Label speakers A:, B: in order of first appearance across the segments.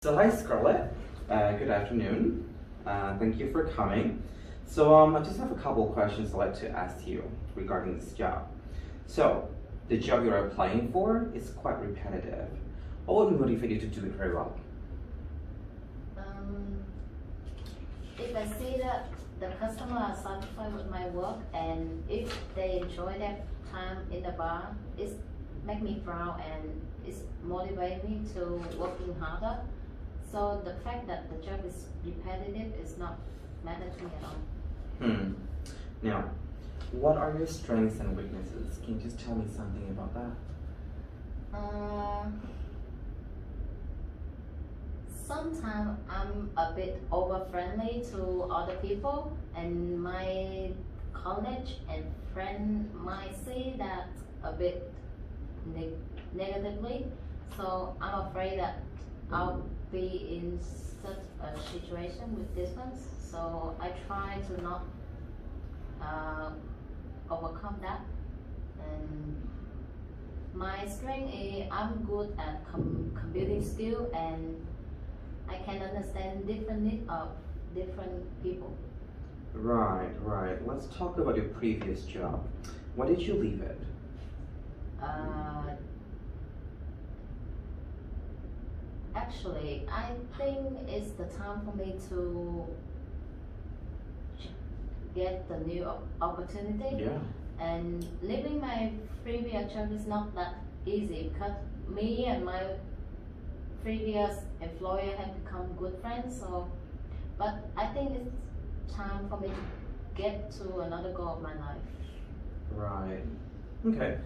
A: So hi Scarlett, good afternoon. Thank you for coming. So I just have a couple of questions I'd like to ask you regarding this job. So the job you're applying for is quite repetitive. What would motivate you to do it very well?
B: If I see that the customer are satisfied with my work and if they enjoy their time in the bar, it make me proud and it's motivate me to working harder. So the fact that the job is repetitive is not matter to me at all.
A: Now, what are your strengths and weaknesses? Can you just tell me something about that?
B: Sometimes I'm a bit over friendly to other people, and my college and friend might see that a bit negatively. So I'm afraid that I'll be in such a situation with this one. So I try to not overcome that. And my strength is I'm good at computing skill and I can understand different needs of different people.
A: Right. Let's talk about your previous job. Why did you leave it?
B: Actually, I think it's the time for me to get the new opportunity.
A: Yeah.
B: And leaving my previous job is not that easy because me and my previous employer have become good friends. So, but I think it's time for me to get to another goal of my life.
A: Right. Okay,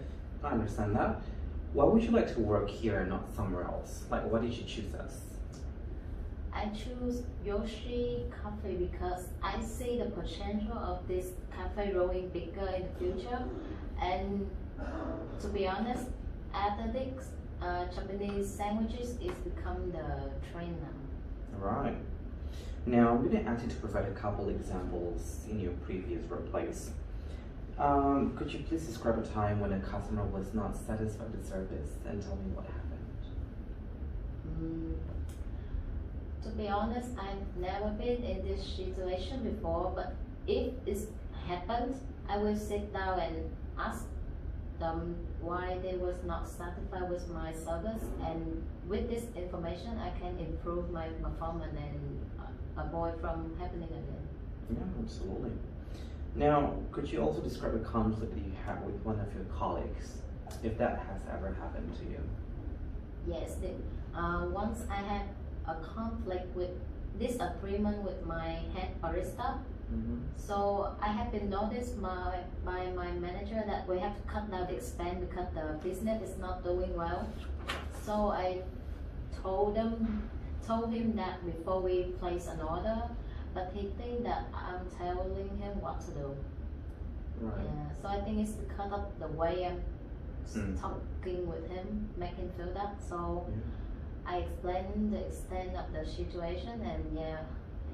A: I understand that. Why would you like to work here and not somewhere else? Like, why did you choose us?
B: I choose Yoshi Cafe because I see the potential of this cafe growing bigger in the future. And to be honest, athletics, Japanese sandwiches is become the trend now.
A: Right. Now, I'm going to ask you to provide a couple examples in your previous workplace. Could you please describe a time when a customer was not satisfied with service and tell me what happened?
B: To be honest, I've never been in this situation before, but if it happens, I will sit down and ask them why they was not satisfied with my service, and with this information I can improve my performance and avoid from happening again.
A: Yeah, absolutely. Now, could you also describe a conflict that you had with one of your colleagues, if that has ever happened to you?
B: Yes, once I had a conflict with disagreement with my head barista. So I have been noticed by my manager that we have to cut down the expense because the business is not doing well. So I told him that before we place an order, but he think that I'm telling him what to do.
A: Right.
B: Yeah, so I think it's because of the way I'm talking with him, make him feel that. So I explained the extent of the situation, and yeah,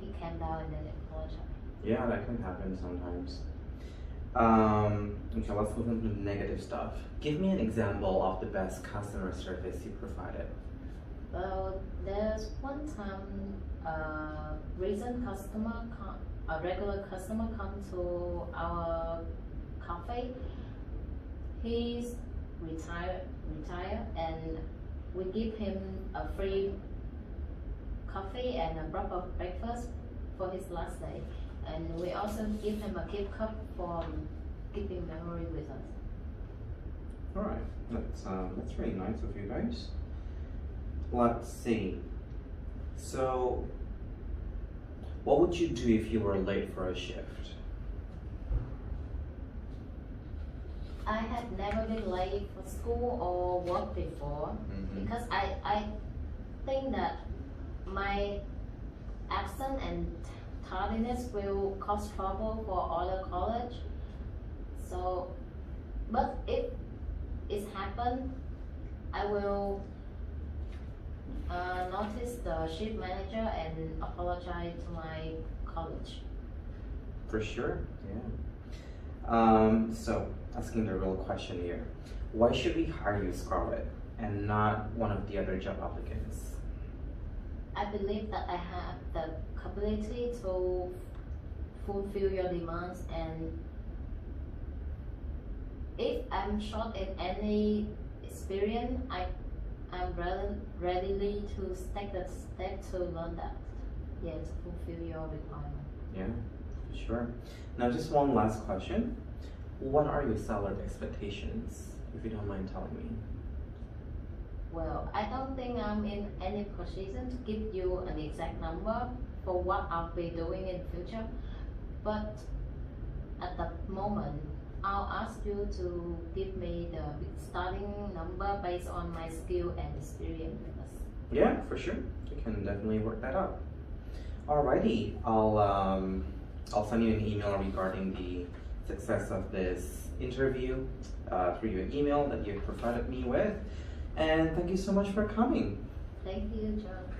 B: he came down and then apologized.
A: Yeah, that can happen sometimes. Okay, let's move on to the negative stuff. Give me an example of the best customer service you provided.
B: Well, there's one time a regular customer come to our cafe. He's retired, and we give him a free coffee and a cup of breakfast for his last day. And we also give him a gift card for keeping memory with us.
A: All right, that's really nice of you guys. Let's see. So, what would you do if you were late for a shift?
B: I had never been late for school or work before because I think that my absence and tardiness will cause trouble for other college. So, but if it happened, I will notice the shift manager and apologize to my college.
A: For sure, yeah. So, asking the real question here. Why should we hire you, Scarlett, and not one of the other job applicants?
B: I believe that I have the capability to fulfill your demands, and if I'm short in any experience, I'm readily to take the step to learn that, yeah, to fulfill your requirement.
A: Yeah, for sure. Now, just one last question. What are your salary expectations, if you don't mind telling me?
B: Well, I don't think I'm in any position to give you an exact number for what I'll be doing in future, but at the moment, I'll ask you to give me the starting number based on my skill and experience.
A: Yeah, for sure. We can definitely work that out. Alrighty, I'll send you an email regarding the success of this interview through your email that you provided me with. And thank you so much for coming.
B: Thank you, John.